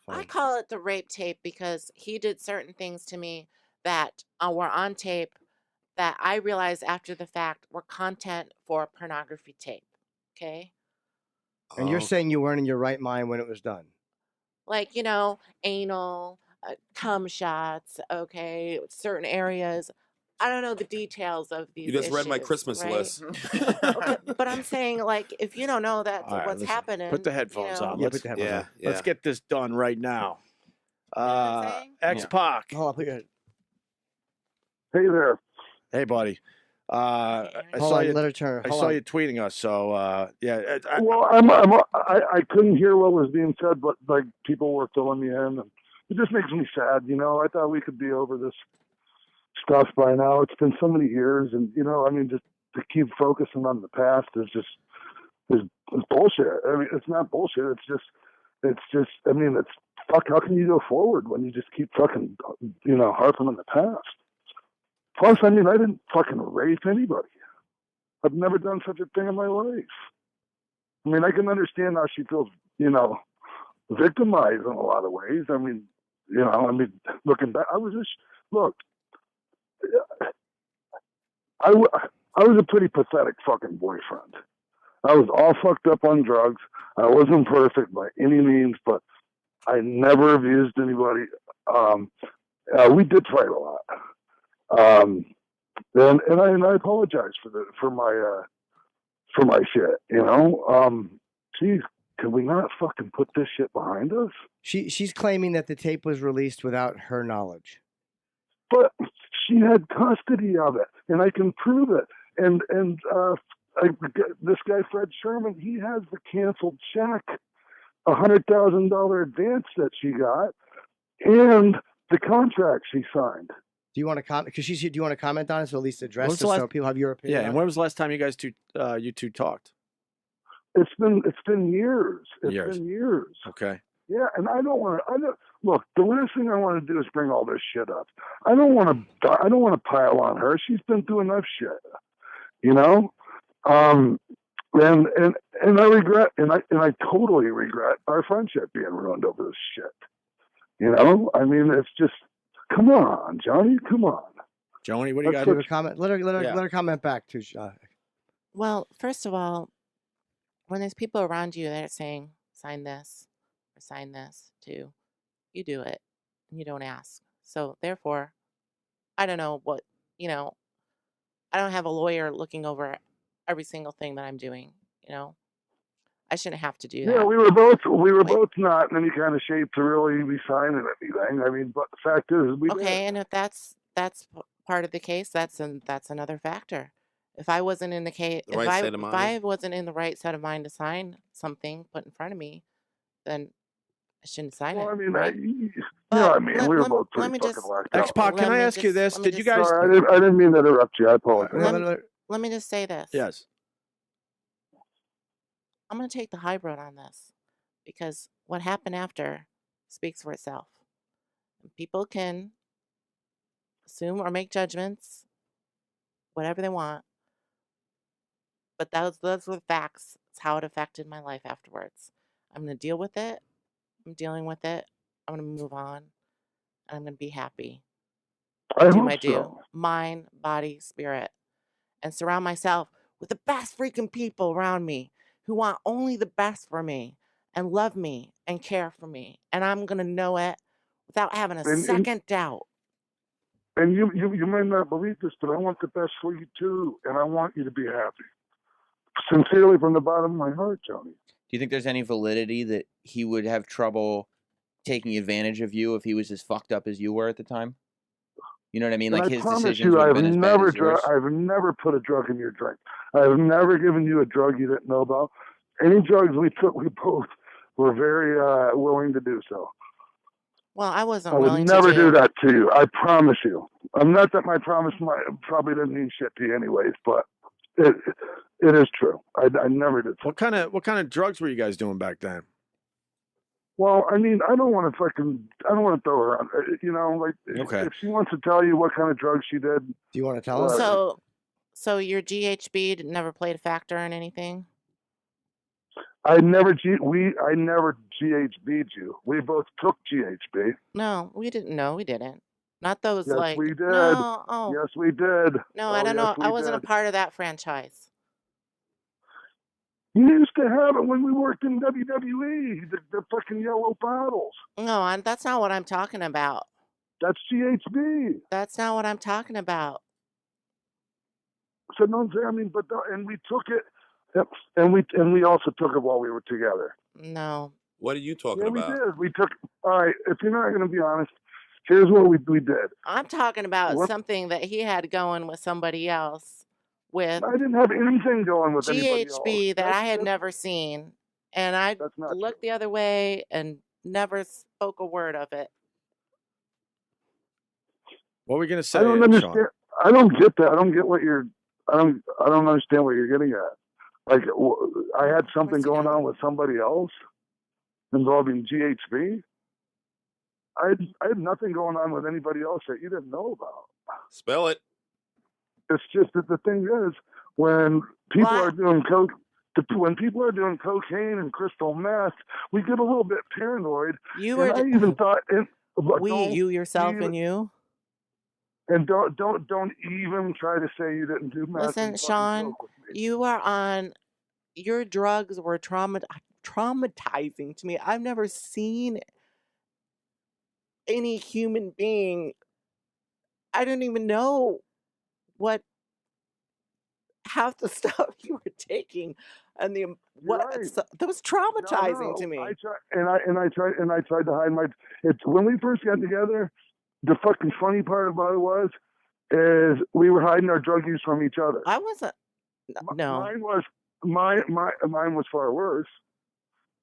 I fine. call it the rape tape because he did certain things to me that were on tape that I realized after the fact were content for a pornography tape. Okay. And you're Oh, saying you weren't in your right mind when it was done. Like, anal, cum shots, okay, certain areas. I don't know the details of you these just read my issues, Christmas right? list. Okay, but I'm saying, like, if you don't know that's All right, what's listen. Put happening, the headphones on. Yeah, put the headphones Yeah, on. yeah. Let's get this done right now. You know what I'm saying? X Pac. Hold on, put your Hey there. Hey, buddy. I hold saw on, you. let her turn. I Hold saw on. you tweeting us. So yeah. Well, I couldn't hear what was being said, but like people were filling me in, and it just makes me sad. I thought we could be over this stuff by now. It's been so many years, and I mean, just to keep focusing on the past is bullshit. I mean, it's not bullshit. It's just. I mean, it's fuck. How can you go forward when you just keep fucking harping on the past? Plus, I mean, I didn't fucking rape anybody. I've never done such a thing in my life. I mean, I can understand how she feels, victimized in a lot of ways. I mean, looking back, look, I was a pretty pathetic fucking boyfriend. I was all fucked up on drugs. I wasn't perfect by any means, but I never abused anybody. We did fight a lot. And I apologize for my shit, Geez, can we not fucking put this shit behind us? She's claiming that the tape was released without her knowledge. But she had custody of it, and I can prove it. And this guy Fred Sherman, he has the canceled check, $100,000 advance that she got, and the contract she signed. Do you want to comment? Because do you want to comment on it, so at least address When's it the last- so people have your opinion? Yeah. And when was the last time you two talked? It's been years. Years. Been years. Okay. Yeah, and I don't want to. Look, the last thing I want to do is bring all this shit up. I don't want to pile on her. She's been through enough shit, And I regret, and I totally regret our friendship being ruined over this shit. I mean, it's just, come on, Johnny, come on. Joni, what do you got? Give a comment. Let Yeah. her comment back too. Well, first of all, when there's people around you that are saying, sign this or sign this too, you do it and you don't ask. So therefore, I don't know what, I don't have a lawyer looking over every single thing that I'm doing, I shouldn't have to do that. Yeah, we were both not in any kind of shape to really be signing anything. I mean, but the fact is, we Okay, did. and if that's part of the case, that's another factor. If I wasn't in the case, The right state of if mind. I wasn't in the right set of mind to sign something put in front of me, then I shouldn't sign Well, it. I mean, right? I mean, we were both let pretty me fucking just locked up. X-Pac, can let I me ask you just- this? let me Did you just- guys? Sorry, I didn't mean to interrupt you. I apologize. Let me just say this. Yes. I'm going to take the high road on this because what happened after speaks for itself. And people can assume or make judgments, whatever they want, but those were the facts. It's how it affected my life afterwards. I'm going to deal with it. I'm dealing with it. I'm going to move on, and I'm going to be happy. I Do hope my due, so. mind, body, spirit, and surround myself with the best freaking people around me who want only the best for me and love me and care for me. And I'm going to know it without having a second doubt. And you might not believe this, but I want the best for you too, and I want you to be happy. Sincerely, from the bottom of my heart, Johnny. Do you think there's any validity that he would have trouble taking advantage of you if he was as fucked up as you were at the time? You know what I mean? Like And I his promise decisions you, would have I've been as bad never as yours. I've never put a drug in your drink. I've never given you a drug you didn't know about. Any drugs we took, we both were very willing to do so. Well, I wasn't I would willing never to do that to you. I promise you. I'm not that my promise probably doesn't mean shit to you anyways, but it is true. I never did. What kind of drugs were you guys doing back then? Well, I mean, I don't want to throw her on. Okay. If she wants to tell you what kind of drugs she did. Do you want to tell us? So your GHB never played a factor in anything? I never GHB'd you. We both took GHB. No, we didn't. No, we didn't. Not those Yes, like we did. no. Oh Yes, we did. no, I Oh, don't yes, know. I we wasn't a did. part of that franchise. You used to have it when we worked in WWE. The fucking yellow bottles. No, that's not what I'm talking about. That's GHB. That's not what I'm talking about. So no, I mean, and we took it, yep, and we also took it while we were together. No. What are you talking Yeah, we about? did. We took. All right, if you're not going to be honest, here's what we did. I'm talking about What? something that he had going with somebody else with I didn't have anything going with anybody else. GHB that I had never seen. And I That's not looked true. the other way and never spoke a word of it. What were we gonna say? I don't Sean? understand. I don't get that. I don't get what you're. I don't understand what you're getting at. Like I had something you going don't. on with somebody else involving GHB. I had nothing going on with anybody else that you didn't know about. Spell it. It's just that the thing is, when people are doing when people are doing cocaine and crystal meth, we get a little bit paranoid. You were. And I even thought, you yourself and you. And don't even try to say you didn't do meth. Listen, and fucking Sean, coke with me. you are on. Your drugs were traumatizing to me. I've never seen any human being. I don't even know what half the stuff you were taking, and the Right. that was traumatizing to me. I tried to hide my. When we first got together, the fucking funny part about it is we were hiding our drug use from each other. I wasn't. No. Mine was far worse.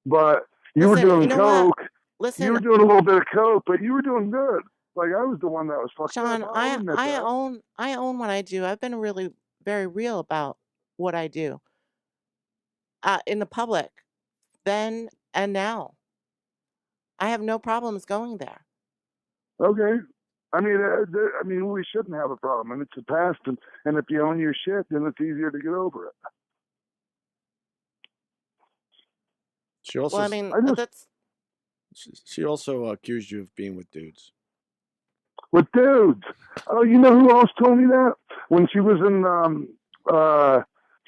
But you were doing coke. Listen, you were doing a little bit of coke, but you were doing good. Like I was the one that was fucked Sean, up. I own what I do. I've been really very real about what I do. In the public, then and now. I have no problems going there. Okay. I mean, we shouldn't have a problem, and it's the past, and if you own your shit, then it's easier to get over it. She also. Well, I mean, that's. She also accused you of being with dudes. With dudes. Oh, you know who else told me that? When she was in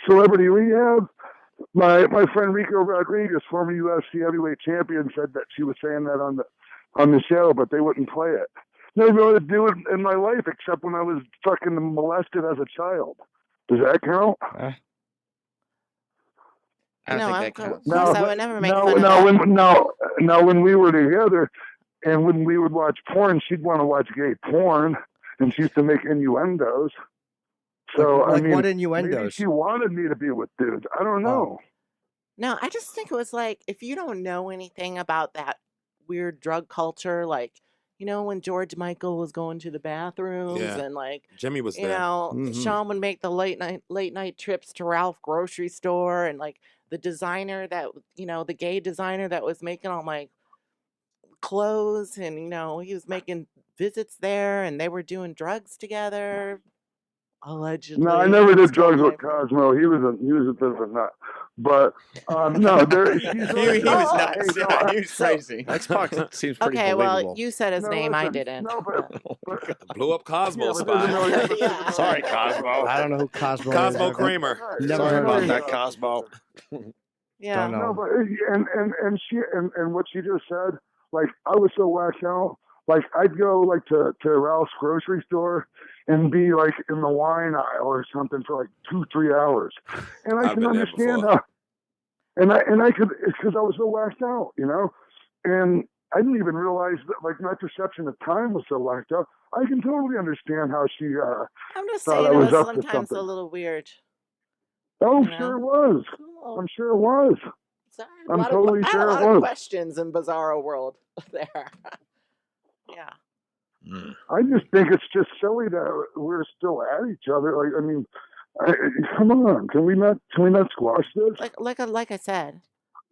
Celebrity Rehab, my friend Rico Rodriguez, former UFC heavyweight champion, said that she was saying that on the show, but they wouldn't play it. Never really do it in my life except when I was fucking molested as a child. Does that count? I don't think that counts. Of course, I would never make fun of that. Now, when we were together and when we would watch porn, she'd want to watch gay porn, and she used to make innuendos. So, like I mean, what innuendos? maybe she wanted me to be with dudes. I don't know. No, I just think it was like, if you don't know anything about that weird drug culture, like, you know, when George Michael was going to the bathrooms and like Jimmy was you there. know, Sean would make the late night trips to Ralph grocery store, and like the designer that, you know, the gay designer that was making all my clothes, and you know, he was making visits there, and they were doing drugs together. Allegedly. No, I never did drugs with Cosmo. He was a bit of a nut. But no, he was nuts. Yeah, he was crazy. Xbox seems pretty Okay, believable. well, you said his name. I didn't. No, but Blew up Cosmo Yeah, but spot. Yeah. Sorry, Cosmo. I don't know who Cosmo is. Cosmo Never- Kramer. Never Sorry heard about of that, him. Cosmo. Yeah. Don't know. No, but and what she just said, like I was so whacked out. Like I'd go like to Ralph's grocery store and be like in the wine aisle or something for like 2-3 hours, and I I've can been there understand before. how. And I could, because I was so whacked out, you know, and I didn't even realize that like my perception of time was so whacked out. I can totally understand how she I'm just thought saying I it was was up to sometimes a something. little weird. Oh, You know? sure it was. Cool. I'm sure it was. So I'm totally I had sure a it lot of was. questions in Bizarro World there. Yeah. I just think it's just silly that we're still at each other. Like, I mean, come on, can we not squash this? Like I said,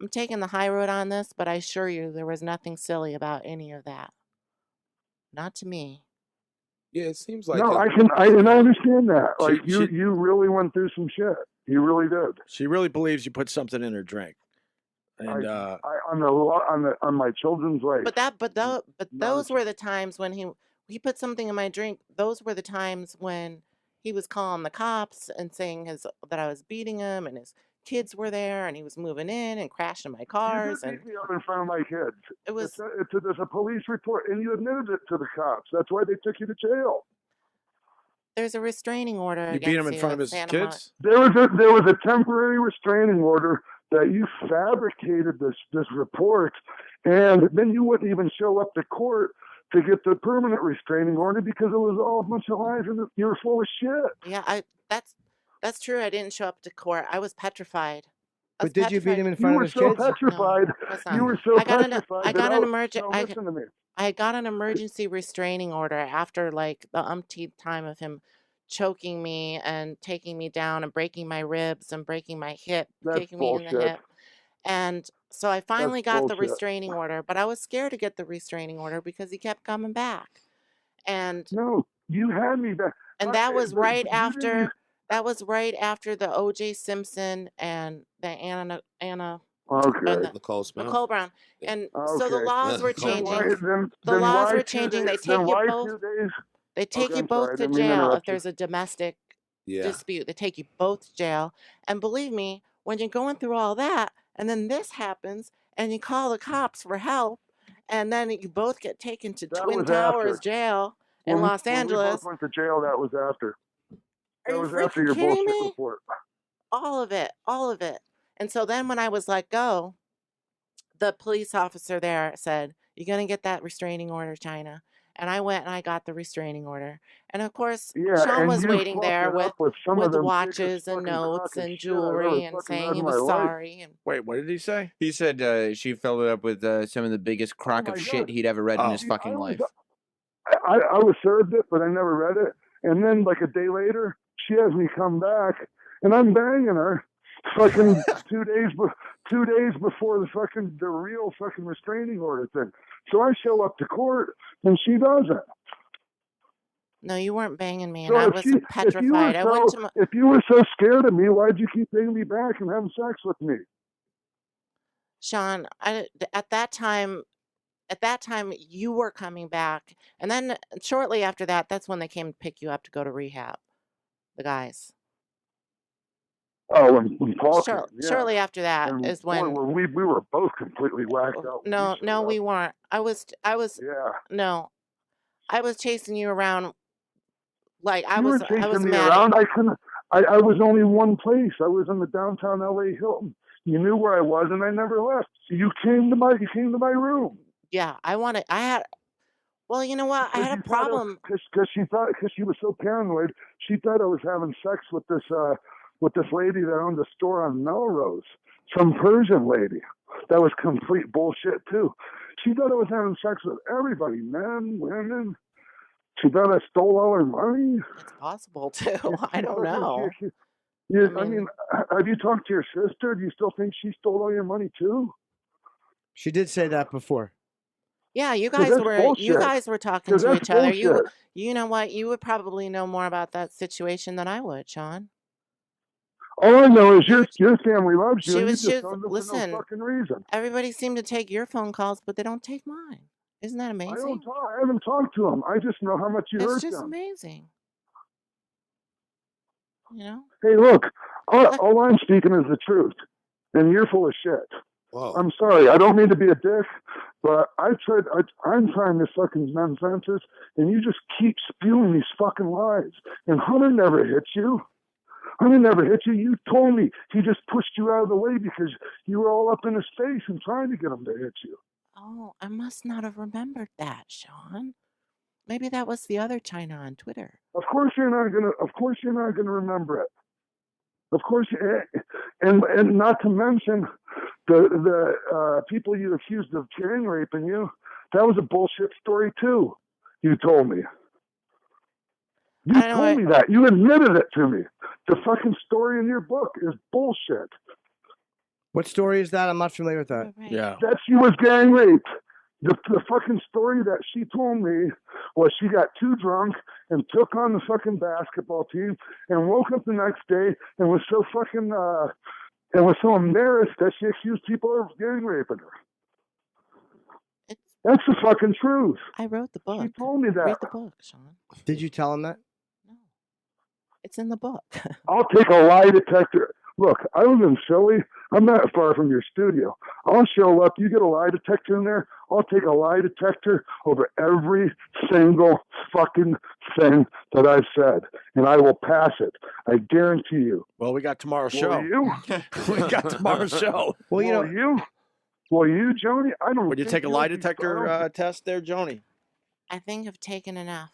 I'm taking the high road on this, but I assure you there was nothing silly about any of that. Not to me. Yeah, it seems like No, it. I understand that. Like She- you really went through some shit. You really did. She really believes you put something in her drink. And on my children's life. But Not those were the times when he put something in my drink. Those were the times when he was calling the cops and saying that I was beating him, and his kids were there, and he was moving in and crashing my You cars, did and beat me up in front of my kids. it was There's a police report, and you admitted it to the cops. That's why they took you to jail. there's a restraining order you beat him against in you front of in his Santa Monica. kids? There was a temporary restraining order that you fabricated this report, and then you wouldn't even show up to court to get the permanent restraining order because it was all a bunch of lies and you were full of shit. Yeah, that's true. I didn't show up to court. I was petrified. I was But did you beat him in You front of were his so kids? petrified. No, of course You not. were so I got an petrified. I got that an I- emergent No, I listen to me. I got an emergency restraining order after like the umpteenth time of him choking me and taking me down and breaking my ribs and breaking my hip, That's kicking me in the bullshit. hip. And so I That's finally got the bullshit. restraining order, but I was scared to get the restraining order because he kept coming back. And No, you had me back. and that was But right you didn't even. after the O.J. Simpson and the Anna and Okay. the Nicole Smith. Nicole Brown. Yeah. And so the Okay. laws were Nicole Then why? changing. Smith. The Then laws why were 2 changing. days? Then why 2 days? They take Okay, you I'm both sorry. I to didn't mean to jail if interrupt you. there's a domestic Yeah. dispute. They take you both to jail. And believe me, when you're going through all that, and then this happens, and you call the cops for help, and then you both get taken to That Twin was Towers after. jail in Los When we both Angeles. went to jail, that was after. Are That you was after freaking your kidding bullshit me? report. All of it, all of it. And so then when I was let go, the police officer there said, "You're going to get that restraining order, Chyna." And I went and I got the restraining order. And of course, Yeah, Sean and was you waiting fucked there it up with some of with the biggest watches and fucking notes crock of and shit I've ever jewelry and fucking saying read he in my was life. sorry. And Wait, what did he say? He said she filled it up with some of the biggest Oh crock my of shit God. he'd ever read in his See, fucking life. I was served it, but I never read it. And then, like a day later, she has me come back, and I'm banging her, fucking 2 days before the real fucking restraining order thing. So I show up to court, and she doesn't. no, you weren't banging me, and So I was petrified. I went to if you were so scared of me, why'd you keep bringing me back and having sex with me? Sean. At that time, you were coming back, and then shortly after that, that's when they came to pick you up to go to rehab. The guys. Oh, and Paul came, yeah. Shortly after that And is boy, when. we were both completely whacked out. when No, we showed we up. weren't. I was Yeah. no, I was chasing you around like You were I was chasing me mad. around. I couldn't. I was only one place. I was in the downtown LA Hilton. You knew where I was, and I never left. So you came to my room. Yeah, I had. Well, you know what? I had a problem. Because she was so paranoid. She thought I was having sex with this lady that owned a store on Melrose, some Persian lady. That was complete bullshit too. She thought I was having sex with everybody, men, women. She thought I stole all her money. It's possible too. I don't know. I mean, have you talked to your sister? Do you still think she stole all your money too? She did say that before. Yeah, you 'Cause guys that's were bullshit. talking 'Cause to that's each other. bullshit. You know what? You would probably know more about that situation than I would, Sean. All I know is You your family loves you, she and you was just don't know for no listen. fucking reason. Everybody seemed to take your phone calls, but they don't take mine. Isn't that I amazing? haven't talked to them. I just know how much you It's hurt just them. amazing. You know? Hey, look, all I'm speaking is the truth, and you're full of shit. Whoa. I'm sorry. I don't mean to be a dick, but I'm trying to fucking mend fences, and you just keep spewing these fucking lies. And Hunter never hit you. Hunter never hit you. You told me he just pushed you out of the way because you were all up in his face and trying to get him to hit you. Oh, I must not have remembered that, Sean. Maybe that was the other Chyna on Twitter. Of course you're not gonna remember it. Of course, and not to mention the people you accused of gang raping you. That was a bullshit story too. You told me. You I don't know. told me that. You admitted it to me. The fucking story in your book is bullshit. What story is that? I'm not familiar with that. Right. Yeah. That she was gang raped. The fucking story that she told me was she got too drunk and took on the fucking basketball team and woke up the next day and was so fucking and was so embarrassed that she accused people of gang raping her. It's, That's the fucking truth. I wrote the book. She told me that. Read the book, Sean. Did you tell him that? No, it's in the book. I'll take a lie detector. Look, I live in Philly. I'm not far from your studio. I'll show up. You get a lie detector in there. I'll take a lie detector over every single fucking thing that I've said, and I will pass it. I guarantee you. Well, we got tomorrow's Will show. you? We got tomorrow's show. Well, you know, Will you, Joni? I don't. Would you think take a you'll lie be- detector test there, Joni? I think I've taken enough.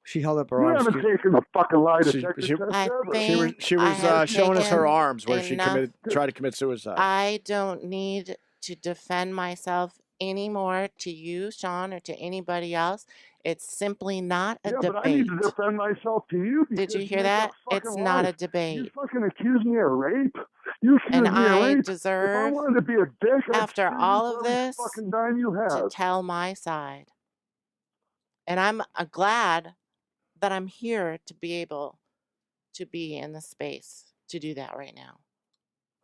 she held up her You arms. haven't taken a fucking lie She- detector she- test I ever. think She I was have showing us her taken arms where she enough. tried to commit suicide. I don't need to defend myself anymore to you, Sean, or to anybody else. It's simply not a Yeah, debate. but I need to defend myself to you. Did you because hear make that? up fucking It's not lies. a debate. You fucking accuse me of rape. You accuse And me of I rape. If I deserve, wanted to be a dick, I'd after sue you all for of every this, fucking dime you to have. tell my side. And I'm glad that I'm here to be able to be in the space to do that right now.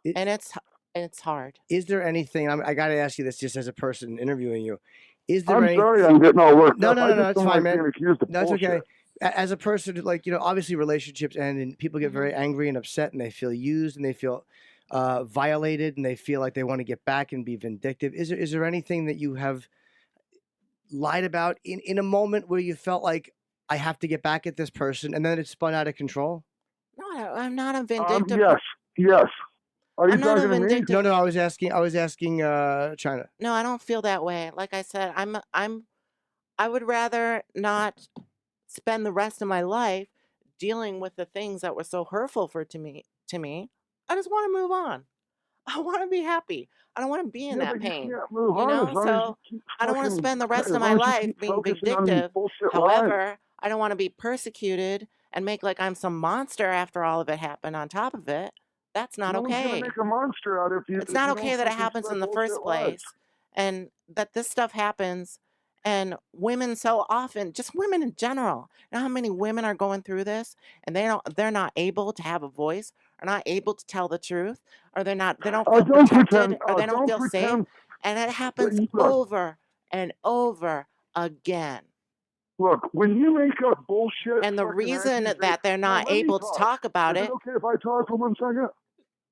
It- And it's hard. Is there anything? I got to ask you this, just as a person interviewing you. Is there I'm any? sorry I'm getting all worked No, up. no, I no, just it's don't fine, like man. being accused of No, it's bullshit. okay. As a person, like, you know, obviously relationships end and people get very angry and upset and they feel used and they feel violated and they feel like they want to get back and be vindictive. Is there anything that you have lied about in a moment where you felt like I have to get back at this person and then it spun out of control? No, I'm not a vindictive. Yes. Are you I'm not a talking to me? vindictive. No, I was asking Chyna. No, I don't feel that way. Like I said, I would rather not spend the rest of my life dealing with the things that were so hurtful to me. I just want to move on. I want to be happy. I don't want to be in Yeah, that but you pain. can't move You on know, as long as so you keep I don't want to fucking- spend the rest as of my long as you life keep being focusing on these vindictive. bullshit lies. However, I don't want to be persecuted and make like I'm some monster after all of it happened on top of it. That's not No one's okay. gonna make a monster out of you. It's if not you okay don't that it fucking happens spread in the first bullshit lies. place and that this stuff happens and women so often, just women in general. You know how many women are going through this and they're not able to have a voice, are not able to tell the truth, or they don't feel Don't protected, pretend. or they don't Don't feel safe, pretend. and it happens Look. over and over again. Look, when you make up bullshit, And the fucking reason accusations- that they're Now, not let me able to talk about Is it okay if I talk for 1 second?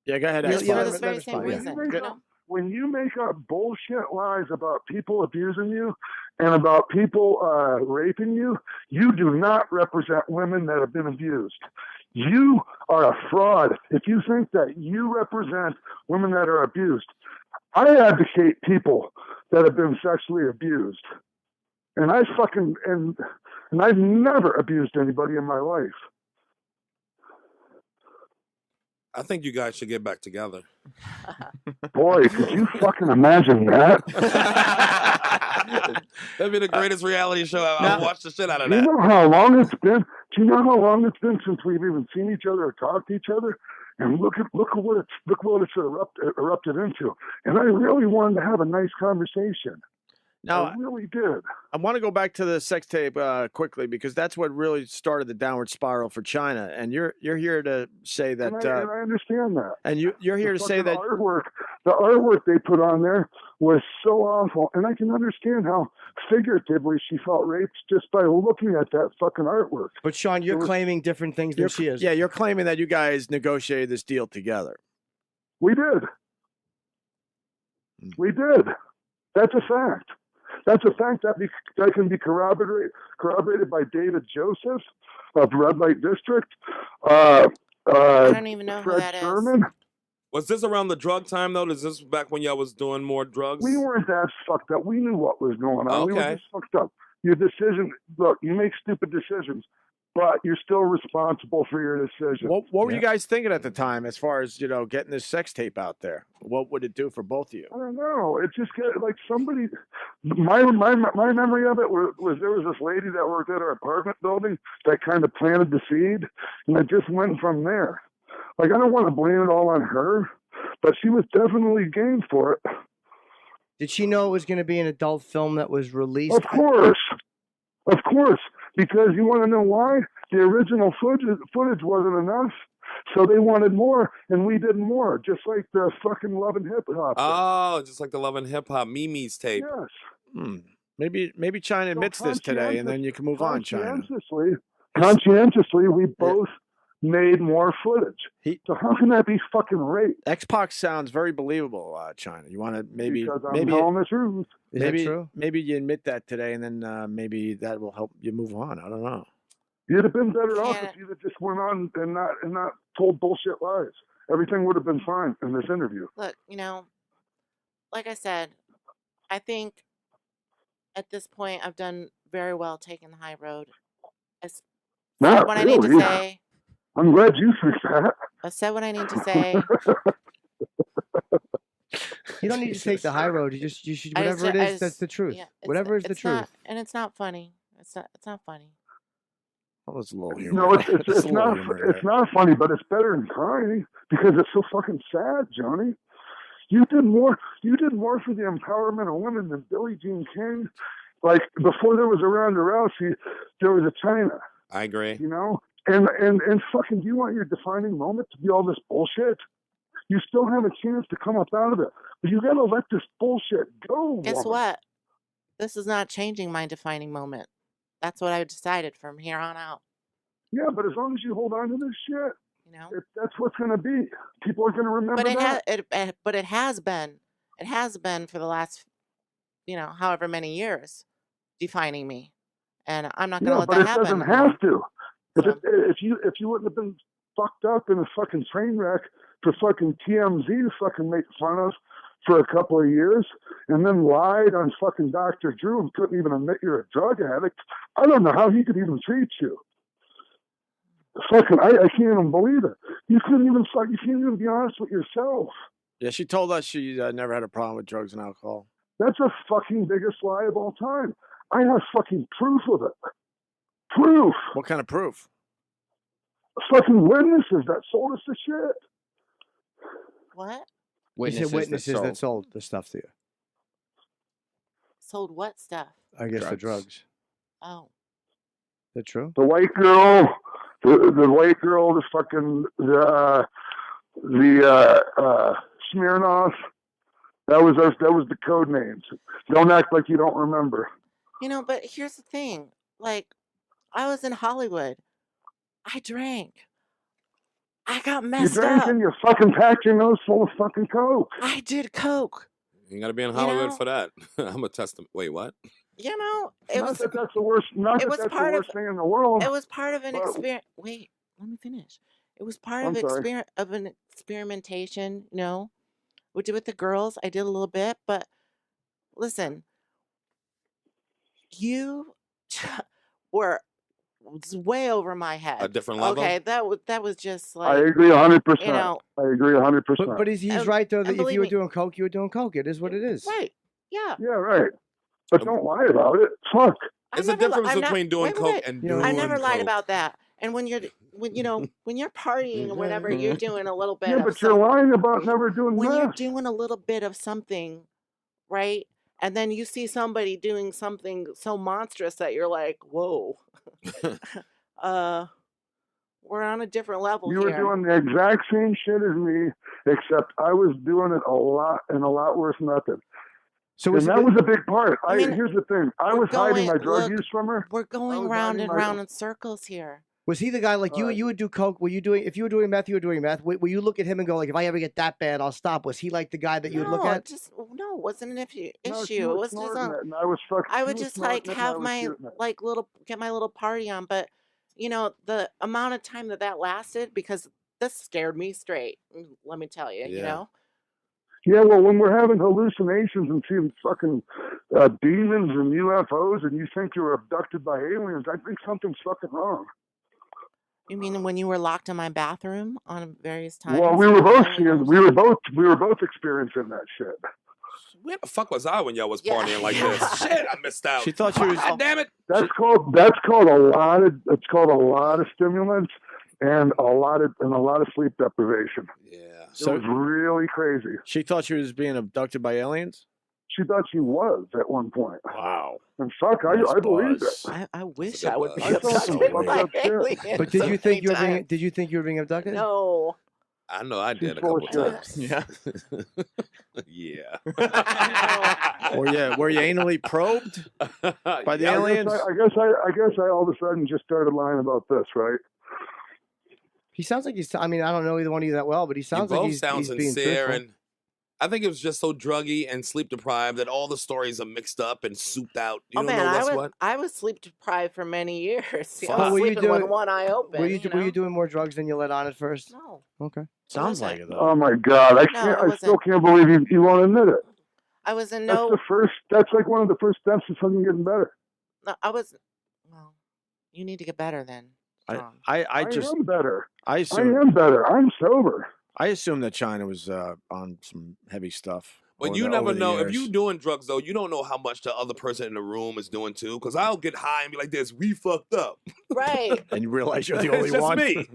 Yeah, go ahead. is That's for fine. this very That's same fine, yeah. reason. When you You make know? up- When you make up bullshit lies about people abusing you and about people raping you, you do not represent women that have been abused. You are a fraud if you think that you represent women that are abused. I advocate people that have been sexually abused. And I've never abused anybody in my life. I think you guys should get back together. Boy, could you fucking imagine that? That'd be the greatest reality show ever. I'll watch the shit out of Do you that. know how long it's been? Do you know how long it's been since we've even seen each other or talked to each other? And look what it's erupted into. And I really wanted to have a nice conversation. Now, I really did. I want to go back to the sex tape quickly because that's what really started the downward spiral for Chyna. And you're here to say that, And I understand that. and you're here to say that. The artwork they put on there was so awful, and I can understand how figuratively she felt raped just by looking at that fucking artwork. But Sean, you're claiming different things than she is. Yeah, you're claiming that you guys negotiated this deal together. We did. We did. That's a fact. That's a fact that can be corroborated by David Joseph of Red Light District. I don't even know who Fred that is. Sherman. Was this around the drug time though? Is this back when y'all was doing more drugs? We weren't that fucked up. We knew what was going on. We were Okay. just fucked up. Your decision, look, you make stupid decisions, but you're still responsible for your decision. What were you guys thinking at the time as far as, getting this sex tape out there? What would it do for both of you? I don't know. It just like somebody. My memory of it was there was this lady that worked at our apartment building that kind of planted the seed, and it just went from there. Like, I don't want to blame it all on her, but she was definitely game for it. Did she know it was going to be an adult film that was released? Of course, because you want to know why? The original footage wasn't enough, So they wanted more, and we did more, just like the fucking Love and Hip Hop. Oh, just like the Love and Hip Hop Mimi's tape. Yes. Maybe Chyna admits this today, and then you can move on, Chyna. Conscientiously, we both made more footage. So how can that be fucking rape? X-Pac sounds very believable, Chyna. You want to maybe Because I'm telling the truth. Is that true? Maybe you admit that today, and then maybe that will help you move on. I don't know. You'd have been better off if you just went on and not told bullshit lies. Everything would have been fine in this interview. Look, you know, like I said, I think at this point I've done very well taking the high road. I said what I need to say. I'm glad you think that. I said what I need to say. You don't need to take the high road. You should whatever it is. That's the truth. Yeah, whatever is the truth. And it's not funny. It's not funny. Well, it's a little humor. No, it's not funny, but it's better than crying because it's so fucking sad, Johnny. You did more for the empowerment of women than Billie Jean King. Like before there was a Ronda Rousey, there was a Chyna. I agree. You know? And fucking, do you want your defining moment to be all this bullshit? You still have a chance to come up out of it. But you gotta let this bullshit go. Guess what? This is not changing my defining moment. That's what I decided from here on out. Yeah, but as long as you hold on to this shit, you know, that's what's gonna be. People are gonna remember that. But it has been for the last, however many years, defining me, and I'm not gonna let that happen. But it doesn't have to. If you wouldn't have been fucked up in a fucking train wreck for fucking TMZ to fucking make fun of for a couple of years, and then lied on fucking Dr. Drew and couldn't even admit you're a drug addict, I don't know how he could even treat you. Fucking, I can't even believe it. You can't even be honest with yourself. Yeah, she told us she never had a problem with drugs and alcohol. That's the fucking biggest lie of all time. I have fucking proof of it. Proof. What kind of proof? Fucking witnesses that sold us the shit. What? Witnesses that sold the stuff to you. Sold what stuff? I guess the drugs. Oh. Is that true? The white girl, the white girl, the fucking Smirnoff. That was us. That was the code names. Don't act like you don't remember. But here's the thing. Like, I was in Hollywood. I drank. I got messed up. You drank and you fucking packed your nose full of fucking coke. I did coke. You gotta be in Hollywood for that. I'm a testament. Wait, what? That's the worst. Not that that's the worst thing in the world. It was part of an experience. Wait, let me finish. It was part of an experimentation. We did with the girls. I did a little bit, but listen, you were way over my head. A different level. Okay, that was just like. I agree 100%. I agree 100%. But he's right though that if you were doing coke, you were doing coke. It is what it is. Right. Yeah. Yeah. Right. But don't lie about it. Fuck. There's a difference between doing coke and doing. I never lied coke. about that. And when you're partying or whatever, you're doing a little bit. Yeah, but you're lying about never doing when that. You're doing a little bit of something, right? And then you see somebody doing something so monstrous that you're like, whoa. We're on a different level here. You were doing the exact same shit as me, except I was doing it a lot worse method. So that was a big part. Here's the thing. I was hiding my drug use from her. We're going round and round in circles here. Was he the guy like you? You would do coke. If you were doing meth, you were doing meth. Will you look at him and go like, if I ever get that bad, I'll stop? Was he like the guy that you would look at? No, it wasn't an issue. No, It was just I would just like have my get my little party on, but the amount of time that lasted, because this scared me straight. Let me tell you, Yeah, well, when we're having hallucinations and seeing fucking demons and UFOs, and you think you were abducted by aliens, I think something's fucking wrong. You mean when you were locked in my bathroom on various times? Well, we were both experiencing that shit. Where the fuck was I when y'all was partying like this? Shit, I missed out. She thought she was. God damn it! That's called a lot of stimulants and a lot of sleep deprivation. Yeah. So it was really crazy. She thought she was being abducted by aliens? she thought she was at one point. Wow. And fuck, I believed it. I wish good I would be buzz. I felt some abducted fucked by up shit. aliens. But did so you think many you were being? times. Did you think you were being abducted? No. I know I She's did a full of couple shit. times. Yeah. Were you anally probed by the Yeah, aliens? I guess I all of a sudden just started lying about this, right? He sounds like he's. I mean, I don't know either one of you that well, but he You sounds like both he's sound being sincere, truthful. and I think it was just so druggy and sleep deprived that all the stories are mixed up and souped out. You Oh don't man, know what's what. I was sleep deprived for many years. I Fuck. was Were you sleeping with doing- one eye open. Were you know? doing more drugs than you let on at first? No. Okay. Sounds wasn't. like it though. Oh my God, I No, it still wasn't. can't believe you won't admit it. I was in That's no. the first. That's like one of the first steps to something getting better. No, I was. Well, you need to get better then. Sean. I just am better. I I assume am better. I'm sober. I assume that Chyna was on some heavy stuff. But over you the- never over the know. If years. you doing drugs though, you don't know how much the other person in the room is doing too. Because I'll get high and be like this, we fucked up. Right. and you realize you're the only It's just one. me.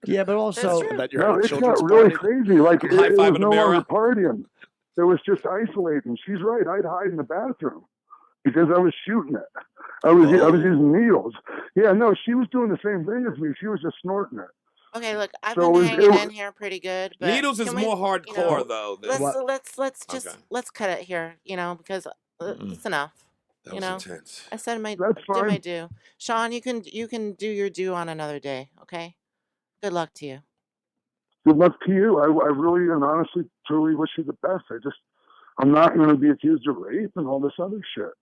Yeah, but also true. that you're No, at a it's children's not really party. crazy. Like I'm it was high-fiving the no longer mirror. partying. It was just isolating. She's right. I'd hide in the bathroom because I was shooting it. I was using needles. Yeah, no, she was doing the same thing as me. She was just snorting it. Okay, look, I've So been it was- hanging in here pretty good. But Needles is can we, more hardcore you know, though. Than, let's just Okay. let's cut it here, because it's enough. that you was know, intense. I said That's did my fine. due. Sean, you can do your due on another day. Okay. Good luck to you. Good luck to you. I really and honestly, truly wish you the best. I'm not going to be accused of rape and all this other shit.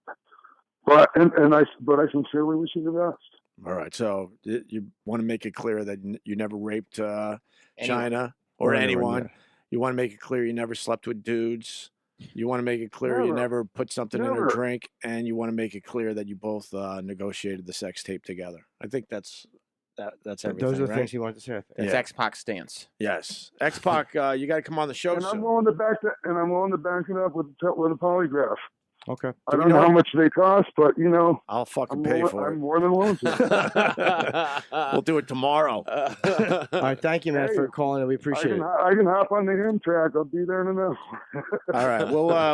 But I sincerely wish you the best. All right, so you want to make it clear that you never raped Anyone. Chyna or Or anyone. anyone, You want to make it clear you never slept with dudes. You want to make it clear you Never. never put something in her Never. drink, and you want to make it clear that you both negotiated the sex tape together. I think that's everything. those are the right? things he wanted to say. I think. That's Yeah. X-Pac stance. Yes, X-Pac, you got to come on the show And I'm soon. willing to back it up with a polygraph. Okay. I don't know how much they cost, but I'll fucking I'm pay for I'm it. more than willing to. We'll do it tomorrow. All right. Thank you, man, Hey, for calling. We appreciate it. I can hop on the Amtrak. I'll be there in an hour. All right,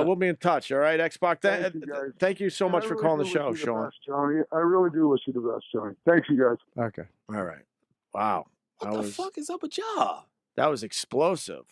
we'll be in touch. All right, X-Pac. Thank you, guys. Thank you so And much I for really calling the do show, wish you Sean. best, Johnny. I really do wish you the best, Johnny. Thanks, you guys. Okay. All right. Wow. What the fuck is up with y'all? That was explosive.